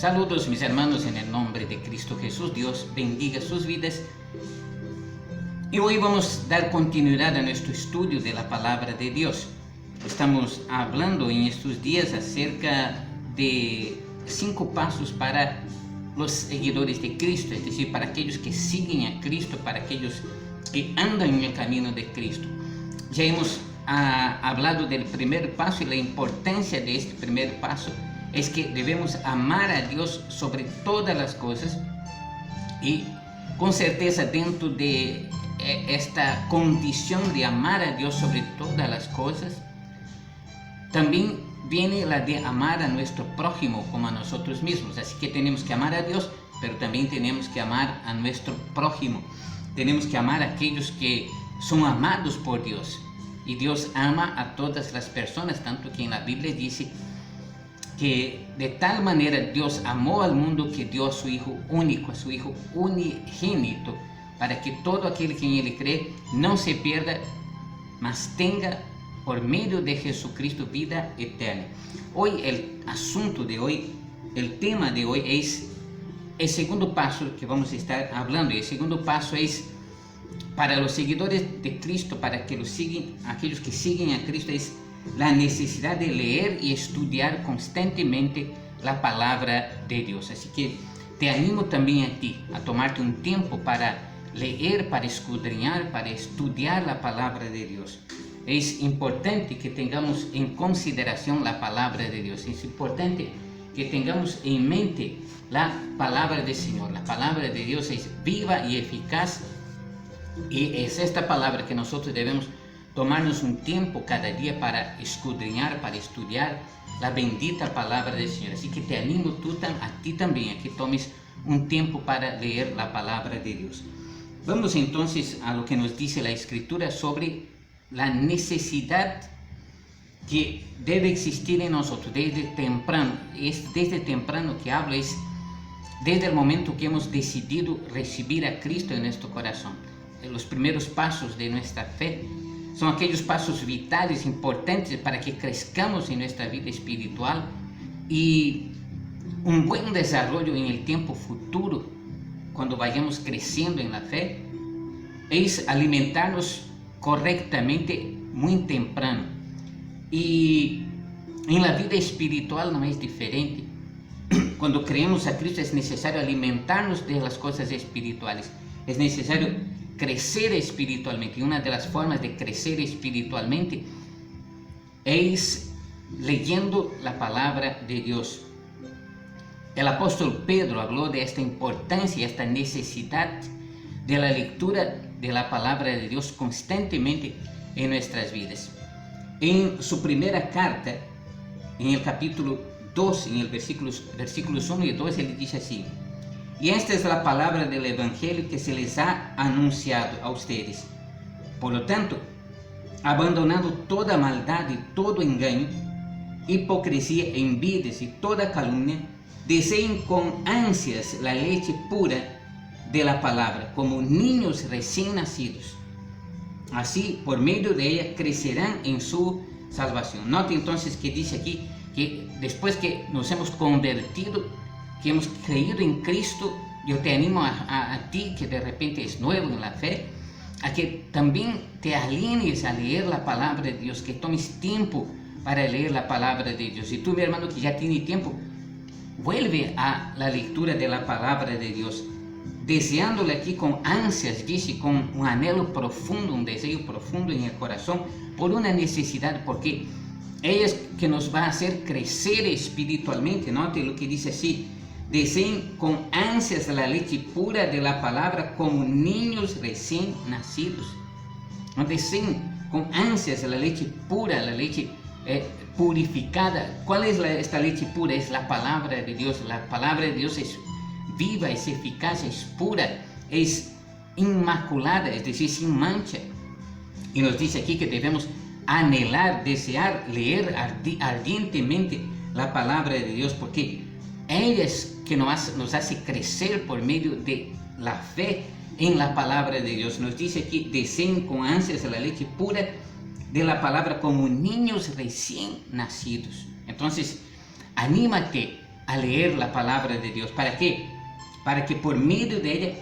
Saludos mis hermanos en el nombre de Cristo Jesús. Dios bendiga sus vidas. Y hoy vamos a dar continuidad a nuestro estudio de la palabra de Dios. Estamos hablando en estos días acerca de 5 pasos para los seguidores de Cristo, es decir, para aquellos que siguen a Cristo, para aquellos que andan en el camino de Cristo. Ya hemos hablado del primer paso y la importancia de este primer paso es que debemos amar a Dios sobre todas las cosas, y con certeza dentro de esta condición de amar a Dios sobre todas las cosas, también viene la de amar a nuestro prójimo como a nosotros mismos. Así que tenemos que amar a Dios, pero también tenemos que amar a nuestro prójimo. Tenemos que amar a aquellos que son amados por Dios. Y Dios ama a todas las personas, tanto que en la Biblia dice que de tal manera Dios amó al mundo que dio a su Hijo único, a su Hijo unigénito, para que todo aquel que en Él cree no se pierda, mas tenga por medio de Jesucristo vida eterna. Hoy el asunto de hoy, el tema de hoy es el segundo paso que vamos a estar hablando. Y el segundo paso es para los seguidores de Cristo, para que aquellos que siguen a Cristo, es la necesidad de leer y estudiar constantemente la palabra de Dios. Así que te animo también a ti a tomarte un tiempo para leer, para escudriñar, para estudiar la palabra de Dios. Es importante que tengamos en consideración la palabra de Dios. Es importante que tengamos en mente la palabra del Señor. La palabra de Dios es viva y eficaz, y es esta palabra que nosotros debemos tomarnos un tiempo cada día para escudriñar, para estudiar la bendita palabra del Señor. Así que te animo a ti también a que tomes un tiempo para leer la palabra de Dios. Vamos entonces a lo que nos dice la Escritura sobre la necesidad que debe existir en nosotros desde temprano. Desde temprano que hablo, es desde el momento que hemos decidido recibir a Cristo en nuestro corazón. Los primeros pasos de nuestra fe son aquellos pasos vitales, importantes para que crezcamos en nuestra vida espiritual, y un buen desarrollo en el tiempo futuro, cuando vayamos creciendo en la fe, es alimentarnos correctamente muy temprano. Y en la vida espiritual no es diferente. Cuando creemos a Cristo es necesario alimentarnos de las cosas espirituales, es necesario crecer espiritualmente. Y una de las formas de crecer espiritualmente es leyendo la palabra de Dios. El apóstol Pedro habló de esta importancia, esta necesidad de la lectura de la palabra de Dios constantemente en nuestras vidas. En su primera carta, en el capítulo 2, en el versículos 1 y 2, él dice así: y esta es la palabra del Evangelio que se les ha anunciado a ustedes. Por lo tanto, abandonando toda maldad y todo engaño, hipocresía, envidias y toda calumnia, deseen con ansias la leche pura de la palabra, como niños recién nacidos. Así, por medio de ella, crecerán en su salvación. Note entonces que dice aquí que después que nos hemos convertido, que hemos creído en Cristo, yo te animo a ti que de repente es nuevo en la fe, a que también te alinees a leer la palabra de Dios, que tomes tiempo para leer la palabra de Dios. Y tú, mi hermano, que ya tiene tiempo, vuelve a la lectura de la palabra de Dios, deseándole aquí con ansias, dice, con un anhelo profundo, un deseo profundo en el corazón, por una necesidad, porque ella es que nos va a hacer crecer espiritualmente. Note lo que dice así: deseen con ansias la leche pura de la palabra, como niños recién nacidos. Deseen con ansias la leche pura, la leche purificada. ¿Cuál es esta leche pura? Es la palabra de Dios. La palabra de Dios es viva, es eficaz, es pura, es inmaculada, es decir, sin mancha. Y nos dice aquí que debemos anhelar, desear, leer ardientemente la palabra de Dios, porque ella es que nos hace crecer por medio de la fe en la palabra de Dios. Nos dice aquí: deseen con ansias la leche pura de la palabra, como niños recién nacidos. Entonces, anímate a leer la palabra de Dios. ¿Para qué? Para que por medio de ella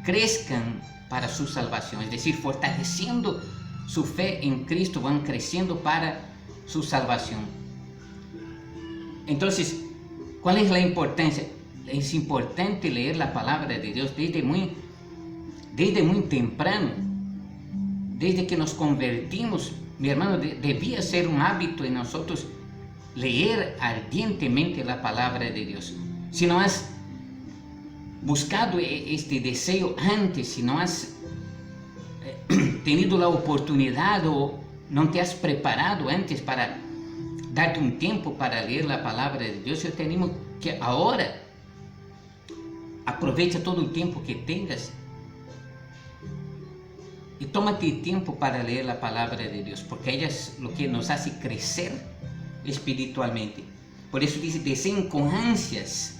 crezcan para su salvación, es decir, fortaleciendo su fe en Cristo, van creciendo para su salvación. Entonces, ¿cuál es la importancia? Es importante leer la palabra de Dios desde muy temprano, desde que nos convertimos. Mi hermano, debía ser un hábito en nosotros leer ardientemente la palabra de Dios. Si no has buscado este deseo antes, si no has tenido la oportunidad o no te has preparado antes para darte un tiempo para leer la palabra de Dios, yo te animo que ahora aprovecha todo el tiempo que tengas y tómate tiempo para leer la palabra de Dios, porque ella es lo que nos hace crecer espiritualmente. Por eso dice, deseen con ansias,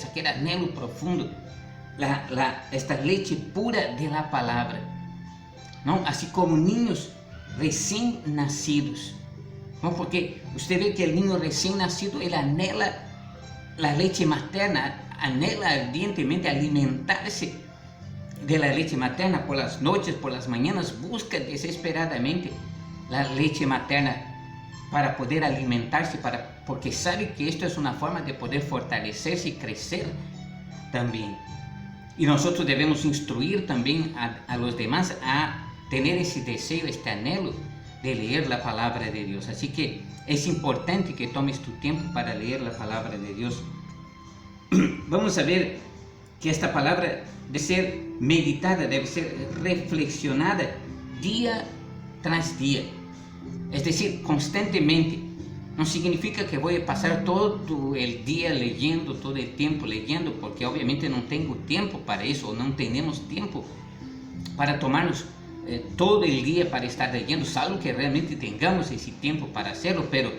aquel anhelo profundo, esta leche pura de la palabra, ¿no? Así como niños recién nacidos, ¿no? Porque usted ve que el niño recién nacido, él anhela la leche materna, anhela ardientemente alimentarse de la leche materna. Por las noches, por las mañanas, busca desesperadamente la leche materna para poder alimentarse, porque sabe que esto es una forma de poder fortalecerse y crecer también. Y nosotros debemos instruir también a los demás a tener ese deseo, este anhelo de leer la palabra de Dios. Así que es importante que tomes tu tiempo para leer la palabra de Dios. Vamos a ver que esta palabra debe ser meditada, debe ser reflexionada día tras día. Es decir, constantemente. No significa que voy a pasar todo el día leyendo, todo el tiempo leyendo, porque obviamente no tengo tiempo para eso, o no tenemos tiempo para tomarnos todo el día para estar leyendo, salvo que realmente tengamos ese tiempo para hacerlo, pero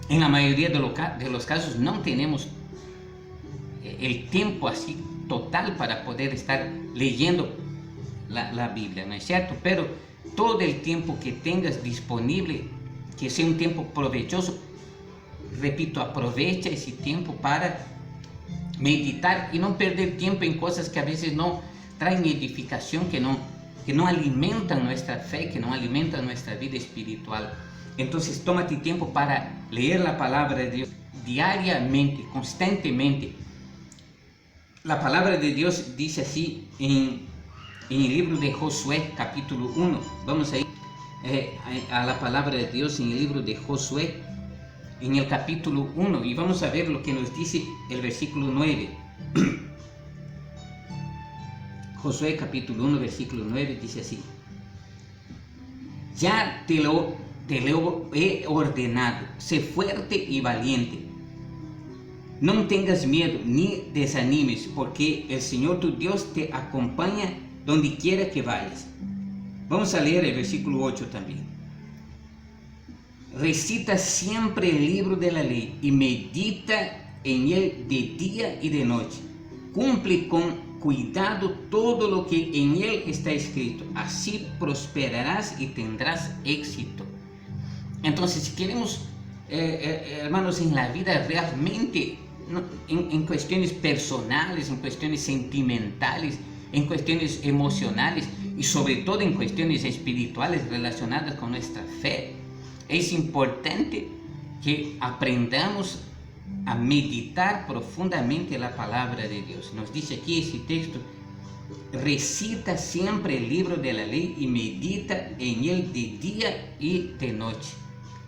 en la mayoría de los casos no tenemos el tiempo así total para poder estar leyendo la Biblia, ¿no es cierto? Pero todo el tiempo que tengas disponible, que sea un tiempo provechoso, repito, aprovecha ese tiempo para meditar y no perder tiempo en cosas que a veces no traen edificación, que no alimentan nuestra fe, que no alimentan nuestra vida espiritual. Entonces, tómate tiempo para leer la palabra de Dios diariamente, constantemente. La palabra de Dios dice así en el libro de Josué, capítulo 1. Vamos a ir a la palabra de Dios en el libro de Josué, en el capítulo 1, y vamos a ver lo que nos dice el versículo 9. Josué capítulo 1, versículo 9 dice así: ya te lo he ordenado, sé fuerte y valiente. No tengas miedo ni desanimes, porque el Señor tu Dios te acompaña donde quiera que vayas. Vamos a leer el versículo 8 también. Recita siempre el libro de la ley y medita en él de día y de noche. Cumple con cuidado todo lo que en él está escrito. Así prosperarás y tendrás éxito. Entonces, si queremos, hermanos, en la vida realmente, en cuestiones personales, en cuestiones sentimentales, en cuestiones emocionales y sobre todo en cuestiones espirituales relacionadas con nuestra fe, es importante que aprendamos a meditar profundamente la palabra de Dios. Nos dice aquí ese texto: recita siempre el libro de la ley y medita en él de día y de noche.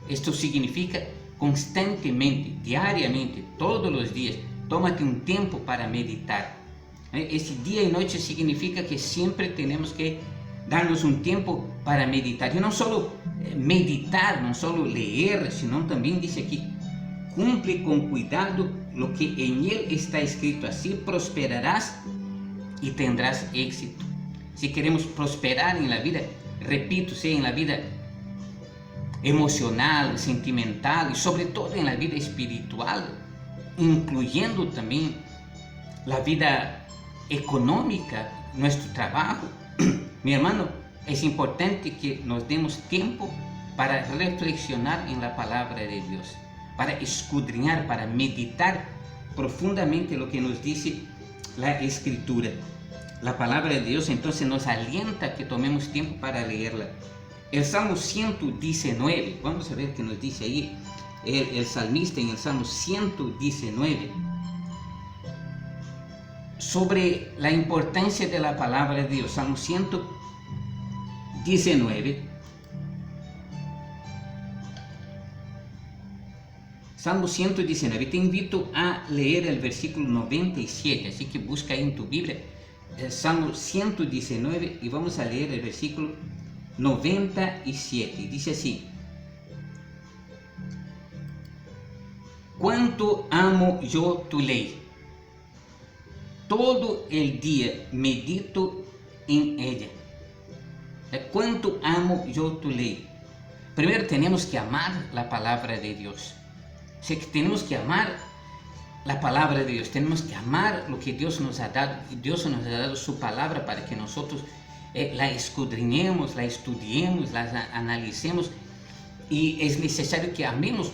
Esto significa constantemente, diariamente, todos los días. Tómate un tiempo para meditar. Ese día y noche significa que siempre tenemos que darnos un tiempo para meditar. Y no solo meditar, no solo leer, sino también dice aquí: cumple con cuidado lo que en él está escrito. Así prosperarás y tendrás éxito. Si queremos prosperar en la vida, repito, sea en la vida emocional, sentimental y sobre todo en la vida espiritual, incluyendo también la vida económica, nuestro trabajo, mi hermano, es importante que nos demos tiempo para reflexionar en la palabra de Dios, para escudriñar, para meditar profundamente lo que nos dice la Escritura. La palabra de Dios entonces nos alienta a que tomemos tiempo para leerla. El Salmo 119, vamos a ver qué nos dice ahí el salmista en el Salmo 119, sobre la importancia de la palabra de Dios. Salmo 119. Salmo 119, te invito a leer el versículo 97, así que busca ahí en tu Biblia el Salmo 119 y vamos a leer el versículo 97. Dice así: cuánto amo yo tu ley, todo el día medito en ella. Cuánto amo yo tu ley. Primero tenemos que amar la palabra de Dios. O sea, que tenemos que amar la palabra de Dios, tenemos que amar lo que Dios nos ha dado. Dios nos ha dado su palabra para que nosotros la escudriñemos, la estudiemos, la analicemos, y es necesario que amemos,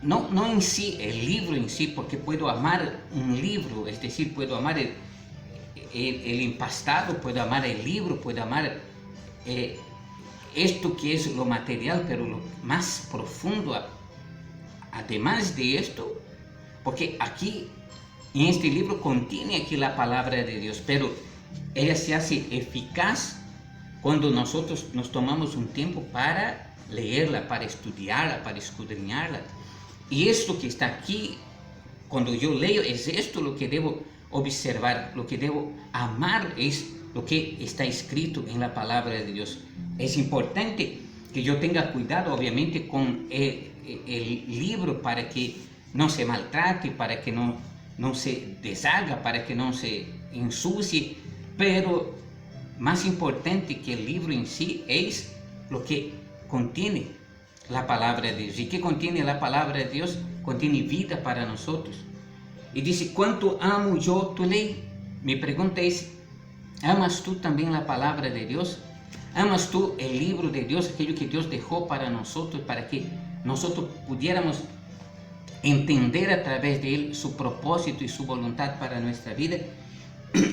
no en sí el libro en sí, porque puedo amar un libro, es decir, puedo amar el empastado, puedo amar el libro, puedo amar esto que es lo material, pero lo más profundo, además de esto, porque aquí en este libro contiene aquí la palabra de Dios, pero ella se hace eficaz cuando nosotros nos tomamos un tiempo para leerla, para estudiarla, para escudriñarla. Y esto que está aquí, cuando yo leo, es esto lo que debo observar, lo que debo amar es lo que está escrito en la palabra de Dios. Es importante que yo tenga cuidado, obviamente, con el libro para que no se maltrate, para que no se deshaga, para que no se ensucie, pero más importante que el libro en sí es lo que contiene la palabra de Dios. ¿Y qué contiene la palabra de Dios? Contiene vida para nosotros. Y dice, ¿cuánto amo yo tu ley? Mi pregunta es, ¿amas tú también la palabra de Dios? ¿Amas tú el libro de Dios, aquello que Dios dejó para nosotros, para que nosotros pudiéramos entender a través de él su propósito y su voluntad para nuestra vida?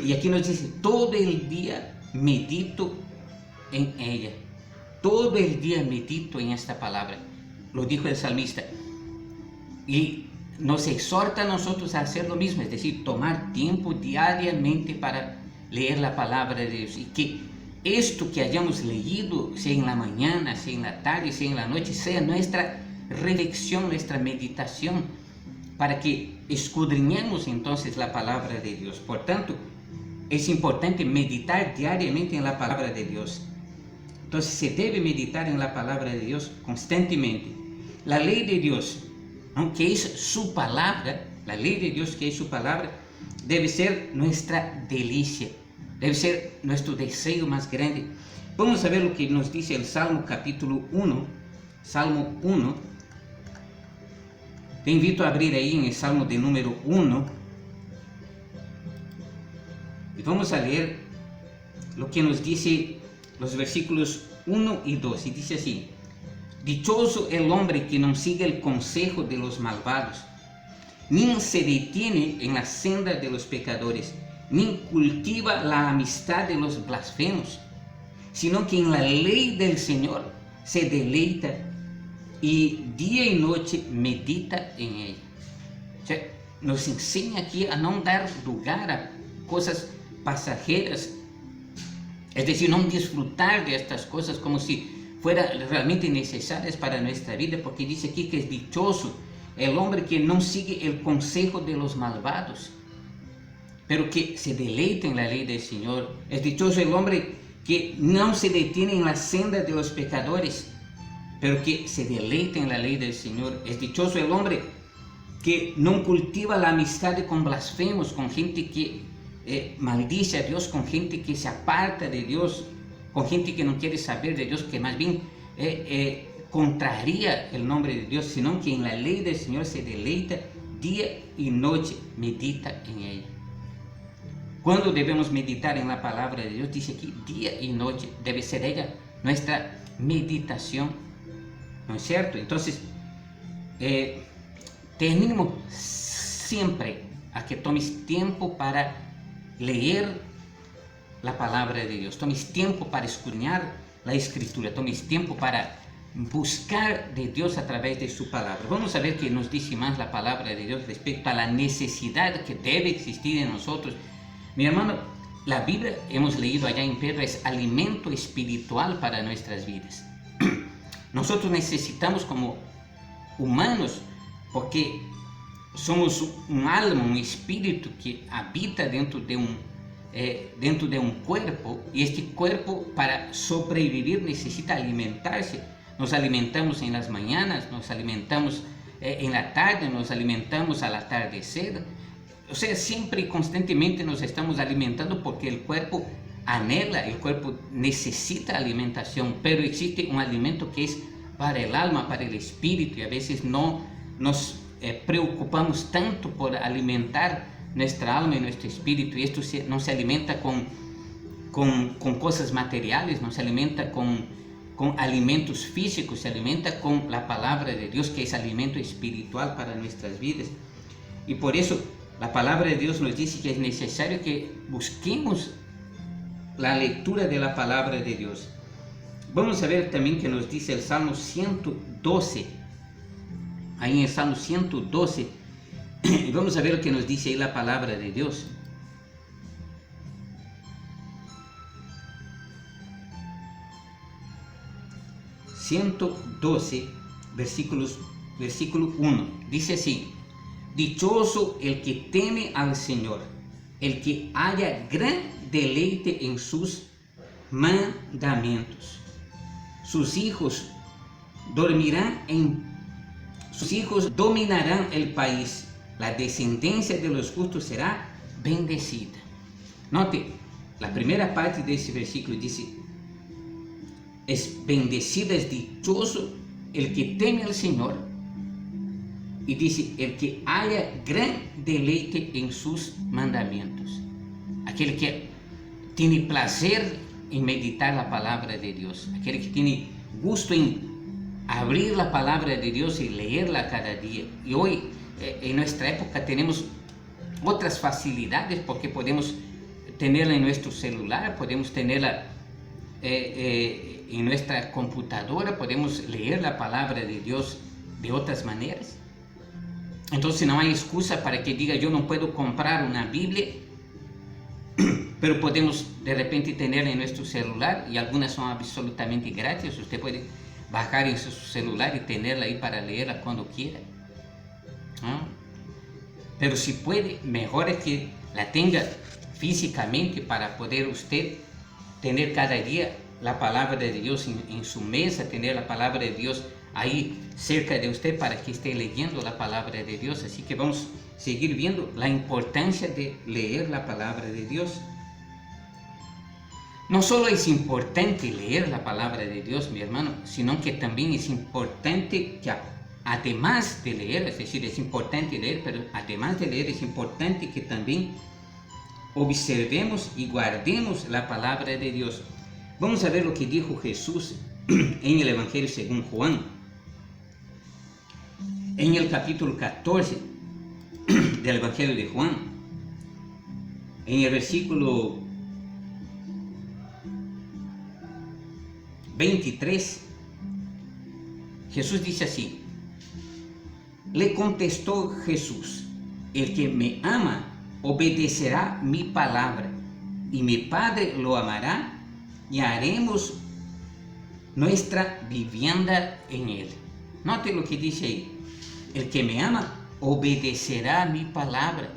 Y aquí nos dice, todo el día medito en ella. Todo el día medito en esta palabra. Lo dijo el salmista. Y nos exhorta a nosotros a hacer lo mismo, es decir, tomar tiempo diariamente para leer la palabra de Dios. Y que esto que hayamos leído, sea en la mañana, sea en la tarde, sea en la noche, sea nuestra reflexión, nuestra meditación, para que escudriñemos entonces la palabra de Dios. Por tanto, es importante meditar diariamente en la palabra de Dios. Entonces se debe meditar en la palabra de Dios constantemente. La ley de Dios, aunque es su palabra, la ley de Dios que es su palabra, debe ser nuestra delicia, debe ser nuestro deseo más grande. Vamos a ver lo que nos dice el Salmo capítulo 1, Salmo 1. Te invito a abrir ahí en el Salmo de número 1 y vamos a leer lo que nos dice los versículos 1 y 2, y dice así: dichoso el hombre que no sigue el consejo de los malvados, ni se detiene en la senda de los pecadores, ni cultiva la amistad de los blasfemos, sino que en la ley del Señor se deleita y día y noche medita en ella. O sea, nos enseña aquí a no dar lugar a cosas pasajeras, es decir, no disfrutar de estas cosas como si fueran realmente necesarias para nuestra vida, porque dice aquí que es dichoso el hombre que no sigue el consejo de los malvados, pero que se deleita en la ley del Señor. Es dichoso el hombre que no se detiene en la senda de los pecadores, pero que se deleita en la ley del Señor. Es dichoso el hombre que no cultiva la amistad con blasfemos, con gente que maldice a Dios, con gente que se aparta de Dios, con gente que no quiere saber de Dios, que más bien contraría el nombre de Dios, sino que en la ley del Señor se deleita día y noche, medita en ella. ¿Cuándo debemos meditar en la palabra de Dios? Dice aquí, día y noche, debe ser ella nuestra meditación, ¿no es cierto? Entonces, te animo siempre a que tomes tiempo para leer la palabra de Dios, tomes tiempo para escudriñar la Escritura, tomes tiempo para buscar de Dios a través de su palabra. Vamos a ver qué nos dice más la palabra de Dios respecto a la necesidad que debe existir en nosotros. Mi hermano, la Biblia, hemos leído allá en Pedro, es alimento espiritual para nuestras vidas. Nosotros necesitamos como humanos, porque somos un alma, un espíritu que habita dentro de un cuerpo, y este cuerpo para sobrevivir necesita alimentarse. Nos alimentamos en las mañanas, nos alimentamos en la tarde, nos alimentamos al atardecer. O sea, siempre y constantemente nos estamos alimentando porque el cuerpo anhela, el cuerpo necesita alimentación, pero existe un alimento que es para el alma, para el espíritu, y a veces no nos preocupamos tanto por alimentar nuestra alma y nuestro espíritu, y esto no se alimenta con cosas materiales, no se alimenta con alimentos físicos, se alimenta con la palabra de Dios, que es alimento espiritual para nuestras vidas. Y por eso la palabra de Dios nos dice que es necesario que busquemos la lectura de la palabra de Dios. Vamos a ver también que nos dice el Salmo 112, ahí en el Salmo 112, y vamos a ver lo que nos dice ahí la palabra de Dios. (112) versículo 1, dice así: dichoso el que teme al Señor, el que haya gran deleite en sus mandamientos. Sus hijos dominarán el país, la descendencia de los justos será bendecida. Note, la primera parte de ese versículo dice: es bendecida, es dichoso el que teme al Señor, y dice el que haya gran deleite en sus mandamientos, aquel que tiene placer en meditar la palabra de Dios, aquel que tiene gusto en abrir la palabra de Dios y leerla cada día. Y hoy en nuestra época tenemos otras facilidades, porque podemos tenerla en nuestro celular, podemos tenerla en nuestra computadora, podemos leer la palabra de Dios de otras maneras. Entonces no hay excusa para que diga yo no puedo comprar una Biblia, pero podemos de repente tenerla en nuestro celular, y algunas son absolutamente gratis. Usted puede bajar en su celular y tenerla ahí para leerla cuando quiera, ¿no? Pero si puede, mejor es que la tenga físicamente, para poder usted tener cada día la palabra de Dios en su mesa, tener la palabra de Dios ahí cerca de usted para que esté leyendo la palabra de Dios. Así que vamos a seguir viendo la importancia de leer la palabra de Dios. No solo es importante leer la palabra de Dios, mi hermano, sino que también es importante que, además de leer, es decir, es importante leer, pero además de leer es importante que también observemos y guardemos la palabra de Dios. Vamos a ver lo que dijo Jesús en el Evangelio según Juan, en el capítulo 14 del Evangelio de Juan, en el versículo 23, Jesús dice así: le contestó Jesús, el que me ama obedecerá mi palabra, y mi Padre lo amará, y haremos nuestra vivienda en él. Note lo que dice ahí: el que me ama obedecerá mi palabra.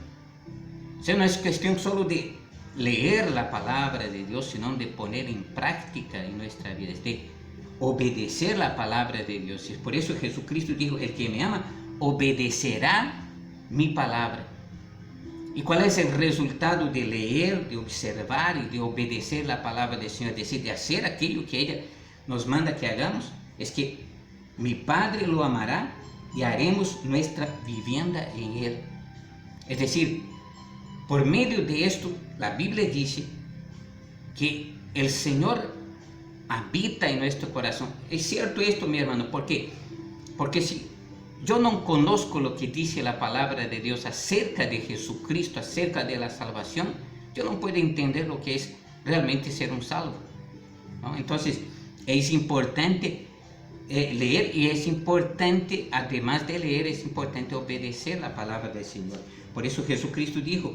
O sea, no es cuestión solo de leer la palabra de Dios, sino de poner en práctica en nuestra vida, es de obedecer la palabra de Dios. Y es por eso que Jesucristo dijo: el que me ama obedecerá mi palabra. ¿Y cuál es el resultado de leer, de observar y de obedecer la palabra del Señor? Es decir, de hacer aquello que ella nos manda que hagamos. Es que mi Padre lo amará y haremos nuestra vivienda en él. Es decir, por medio de esto, la Biblia dice que el Señor habita en nuestro corazón. Es cierto esto, mi hermano. ¿Por qué? Porque si yo no conozco lo que dice la palabra de Dios acerca de Jesucristo, acerca de la salvación, yo no puedo entender lo que es realmente ser un salvo, ¿no? Entonces, es importante leer, y es importante, además de leer, es importante obedecer la palabra del Señor. Por eso Jesucristo dijo,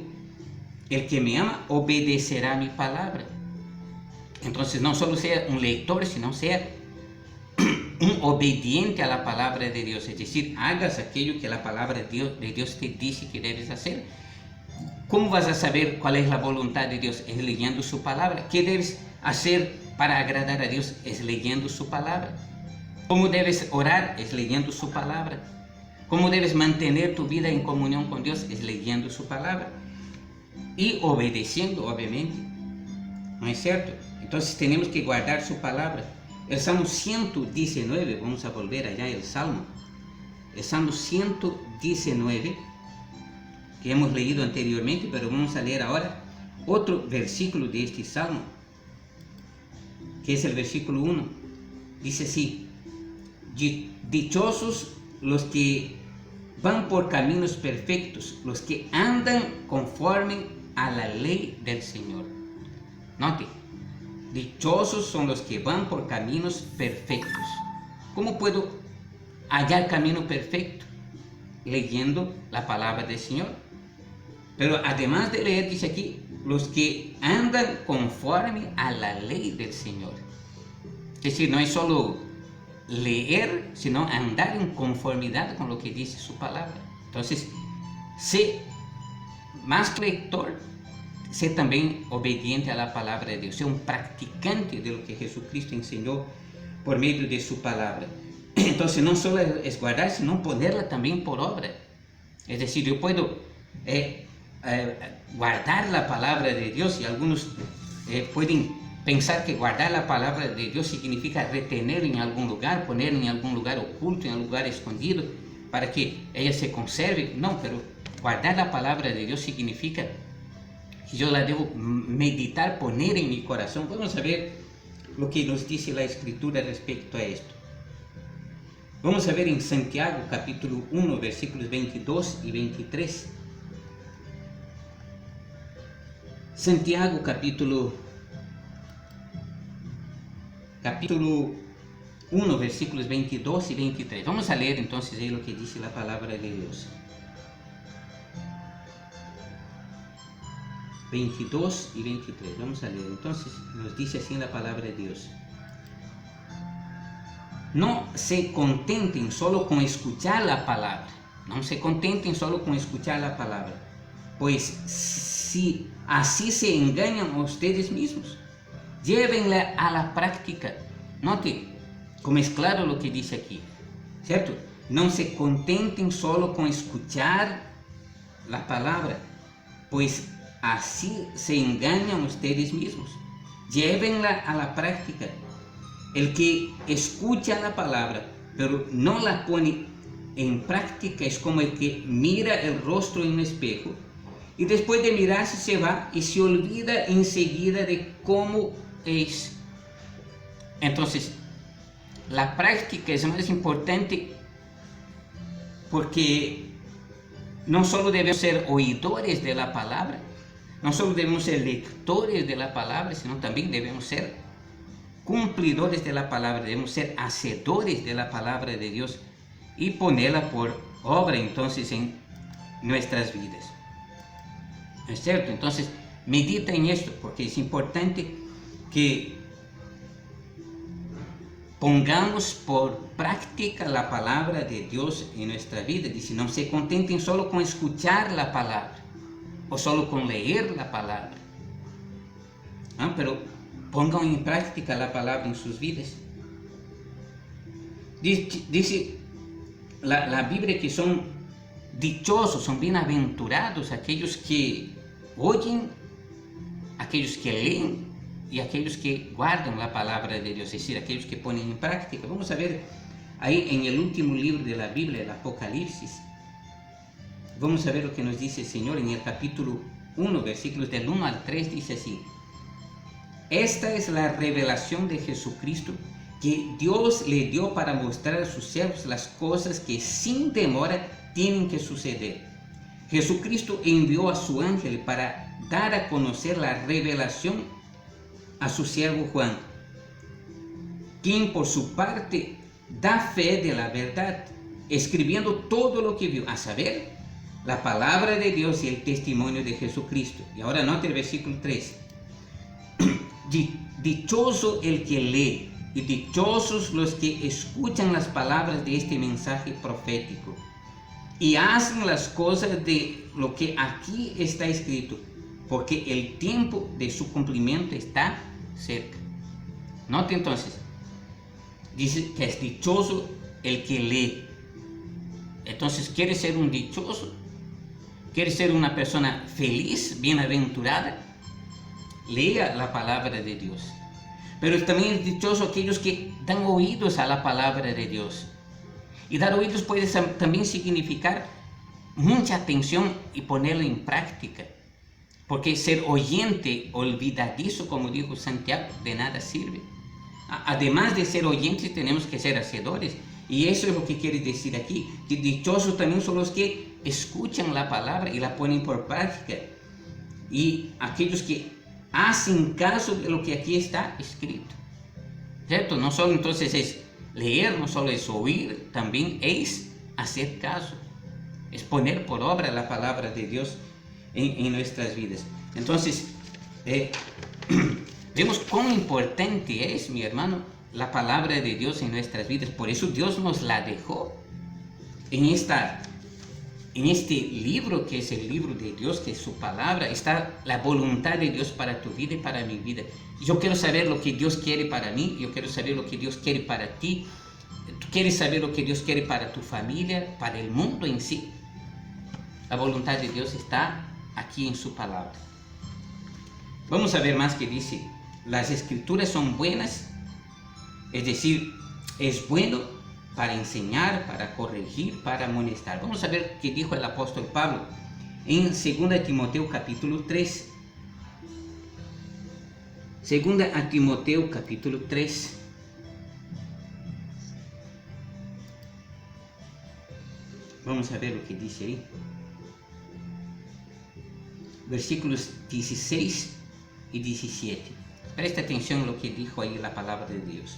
el que me ama obedecerá mi palabra. Entonces, no solo sea un lector, sino sea un obediente a la palabra de Dios, es decir, hagas aquello que la palabra de Dios te dice que debes hacer. ¿Cómo vas a saber cuál es la voluntad de Dios? Es leyendo su palabra. ¿Qué debes hacer para agradar a Dios? Es leyendo su palabra. ¿Cómo debes orar? Es leyendo su palabra. ¿Cómo debes mantener tu vida en comunión con Dios? Es leyendo su palabra y obedeciendo, obviamente, ¿no es cierto? Entonces tenemos que guardar su palabra. El Salmo 119, vamos a volver allá al Salmo. El Salmo 119, que hemos leído anteriormente, pero vamos a leer ahora otro versículo de este Salmo, que es el versículo 1. Dice así: dichosos los que van por caminos perfectos, los que andan conforme a la ley del Señor. Note, dichosos son los que van por caminos perfectos. ¿Cómo puedo hallar camino perfecto? Leyendo la palabra del Señor. Pero además de leer, dice aquí, los que andan conforme a la ley del Señor. Es decir, no es solo leer, sino andar en conformidad con lo que dice su palabra. Entonces, sé más que lector, sé también obediente a la palabra de Dios, sé un practicante de lo que Jesucristo enseñó por medio de su palabra. Entonces, no solo es guardar, sino ponerla también por obra. Es decir, yo puedo guardar la palabra de Dios, y algunos pueden pensar que guardar la palabra de Dios significa retener en algún lugar, poner en algún lugar oculto, en algún lugar escondido, para que ella se conserve. No, pero guardar la palabra de Dios significa que yo la debo meditar, poner en mi corazón. Vamos a ver lo que nos dice la Escritura respecto a esto. Vamos a ver en Santiago capítulo 1, versículos 22 y 23. Santiago capítulo 1, versículos 22 y 23. Vamos a leer entonces ahí lo que dice la palabra de Dios. 22 y 23. Vamos a leer. Entonces nos dice así la palabra de Dios: no se contenten solo con escuchar la palabra. No se contenten solo con escuchar la palabra, pues si así se engañan a ustedes mismos, llévenla a la práctica. Note como es claro lo que dice aquí, ¿cierto? No se contenten solo con escuchar la palabra, pues así se engañan ustedes mismos. Llévenla a la práctica. El que escucha la palabra, pero no la pone en práctica, es como el que mira el rostro en un espejo y después de mirarse se va y se olvida enseguida de cómo es. Entonces, la práctica es más importante, porque no solo debemos ser oidores de la palabra, no solo debemos ser lectores de la palabra, sino también debemos ser cumplidores de la palabra, debemos ser hacedores de la palabra de Dios y ponerla por obra entonces en nuestras vidas. ¿Es cierto? Entonces, medita en esto, porque es importante que pongamos por práctica la palabra de Dios en nuestra vida. Dice, no se contenten solo con escuchar la palabra o solo con leer la palabra, pero pongan en práctica la palabra en sus vidas. Dice la Biblia que son dichosos, son bienaventurados aquellos que oyen, aquellos que leen y aquellos que guardan la palabra de Dios, es decir, aquellos que ponen en práctica. Vamos a ver ahí en el último libro de la Biblia, el Apocalipsis. Vamos a ver lo que nos dice el Señor en el capítulo 1, versículos del 1 al 3, dice así: esta es la revelación de Jesucristo, que Dios le dio para mostrar a sus siervos las cosas que sin demora tienen que suceder. Jesucristo envió a su ángel para dar a conocer la revelación a su siervo Juan, quien por su parte da fe de la verdad, escribiendo todo lo que vio, a saber, la palabra de Dios y el testimonio de Jesucristo. Y ahora note el versículo 3. Dichoso el que lee y dichosos los que escuchan las palabras de este mensaje profético y hacen las cosas de lo que aquí está escrito, porque el tiempo de su cumplimiento está cerca. Note entonces, dice que es dichoso el que lee. Entonces, ¿quiere ser un dichoso? ¿Quiere ser una persona feliz, bienaventurada? Lea la palabra de Dios. Pero también es dichoso aquellos que dan oídos a la palabra de Dios. Y dar oídos puede también significar mucha atención y ponerla en práctica. Porque ser oyente olvidadizo, como dijo Santiago, de nada sirve. Además de ser oyentes, tenemos que ser hacedores. Y eso es lo que quiere decir aquí, que dichosos también son los que escuchan la palabra y la ponen por práctica. Y aquellos que hacen caso de lo que aquí está escrito. ¿Cierto? No solo entonces es leer, no solo es oír, también es hacer caso. Es poner por obra la palabra de Dios en nuestras vidas. Entonces, vemos cuán importante es, mi hermano, la palabra de Dios en nuestras vidas. Por eso Dios nos la dejó en este libro, que es el libro de Dios, que es su palabra. Está la voluntad de Dios para tu vida y para mi vida. Yo quiero saber lo que Dios quiere para mí. Yo quiero saber lo que Dios quiere para ti. Tú quieres saber lo que Dios quiere para tu familia, para el mundo en sí. La voluntad de Dios está aquí en su palabra. Vamos a ver más que dice. Las escrituras son buenas, es decir, es bueno para enseñar, para corregir, para amonestar. Vamos a ver qué dijo el apóstol Pablo en 2 Timoteo capítulo 3. 2 Timoteo capítulo 3. Vamos a ver lo que dice ahí. Versículos 16 y 17. Presta atención a lo que dijo ahí la palabra de Dios.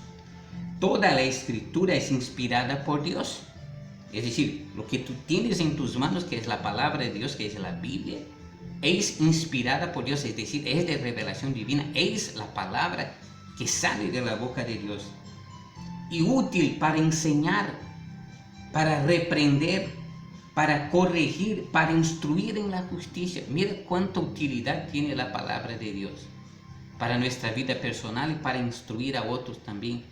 Toda la escritura es inspirada por Dios. Es decir, lo que tú tienes en tus manos, que es la palabra de Dios, que es la Biblia, es inspirada por Dios, es decir, es de revelación divina, es la palabra que sale de la boca de Dios. Y útil para enseñar, para reprender, para corregir, para instruir en la justicia. Mira cuánta utilidad tiene la palabra de Dios para nuestra vida personal y para instruir a otros también.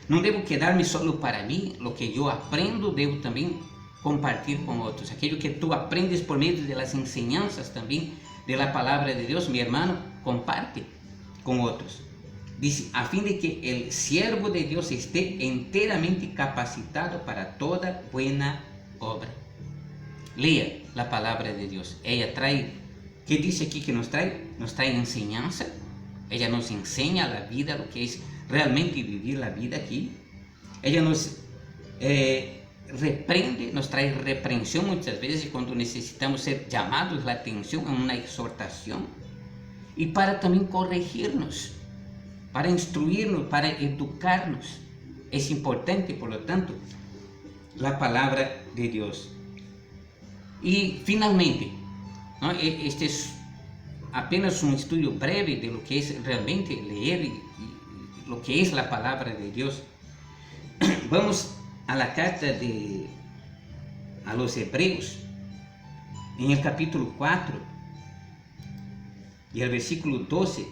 No debo quedarme solo para mí. Lo que yo aprendo debo también compartir con otros. Aquello que tú aprendes por medio de las enseñanzas también de la palabra de Dios, mi hermano, comparte con otros. Dice, a fin de que el siervo de Dios esté enteramente capacitado para toda buena obra. Lea la palabra de Dios. Ella trae, ¿qué dice aquí que nos trae? Nos trae enseñanza. Ella nos enseña la vida, lo que es realmente vivir la vida aquí. Ella nos reprende, nos trae reprensión muchas veces cuando necesitamos ser llamados la atención en una exhortación, y para también corregirnos, para instruirnos, para educarnos. Es importante, por lo tanto, la palabra de Dios. Y finalmente, ¿no? Este es apenas un estudio breve de lo que es realmente leer y lo que es la palabra de Dios. Vamos a la carta a los Hebreos, en el capítulo 4 y el versículo 12,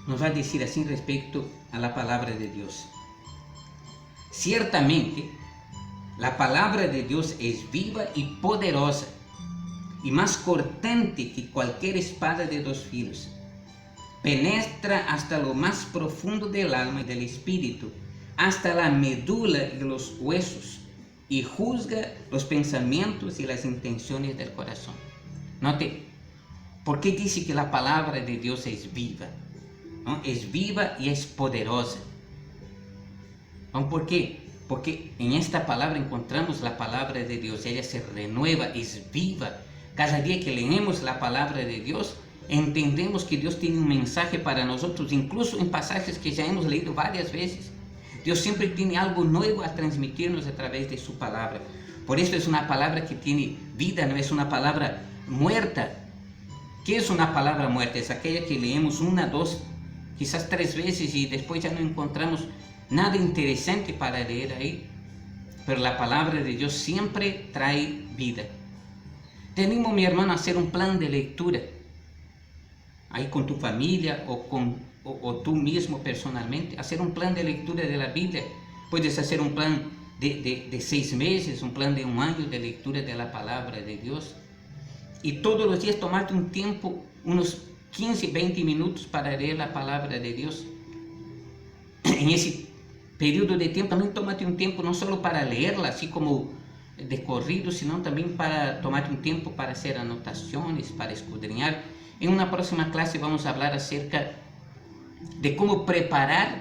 nos va a decir así respecto a la palabra de Dios. Ciertamente, la palabra de Dios es viva y poderosa, y más cortante que cualquier espada de dos filos. Penetra hasta lo más profundo del alma y del espíritu, hasta la médula y los huesos, y juzga los pensamientos y las intenciones del corazón. Note, ¿por qué dice que la palabra de Dios es viva? ¿No? Es viva y es poderosa. ¿Por qué? Porque en esta palabra encontramos la palabra de Dios. Ella se renueva, es viva. Cada día que leemos la palabra de Dios, entendemos que Dios tiene un mensaje para nosotros, incluso en pasajes que ya hemos leído varias veces. Dios siempre tiene algo nuevo a transmitirnos a través de su palabra. Por eso es una palabra que tiene vida, no es una palabra muerta. ¿Qué es una palabra muerta? Es aquella que leemos una, dos, quizás 3 veces y después ya no encontramos nada interesante para leer ahí. Pero la palabra de Dios siempre trae vida. Te animo, mi hermano, a hacer un plan de lectura. Ahí con tu familia o tú mismo personalmente, hacer un plan de lectura de la Biblia. Puedes hacer un plan de 6 meses, un plan de 1 año de lectura de la palabra de Dios. Y todos los días tomarte un tiempo, unos 15, 20 minutos para leer la palabra de Dios. En ese periodo de tiempo también tómate un tiempo no solo para leerla así como de corrido, sino también para tomarte un tiempo para hacer anotaciones, para escudriñar. En una próxima clase vamos a hablar acerca de cómo preparar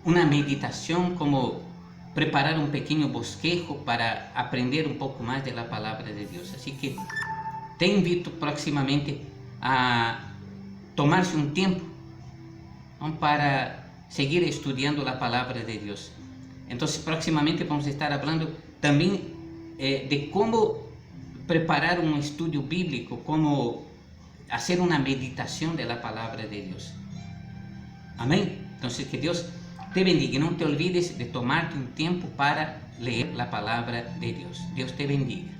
una meditación, cómo preparar un pequeño bosquejo para aprender un poco más de la palabra de Dios. Así que te invito próximamente a tomarse un tiempo, ¿no?, para seguir estudiando la palabra de Dios. Entonces próximamente vamos a estar hablando también de cómo preparar un estudio bíblico, cómo hacer una meditación de la palabra de Dios. Amén. Entonces que Dios te bendiga y no te olvides de tomarte un tiempo para leer la palabra de Dios. Dios te bendiga.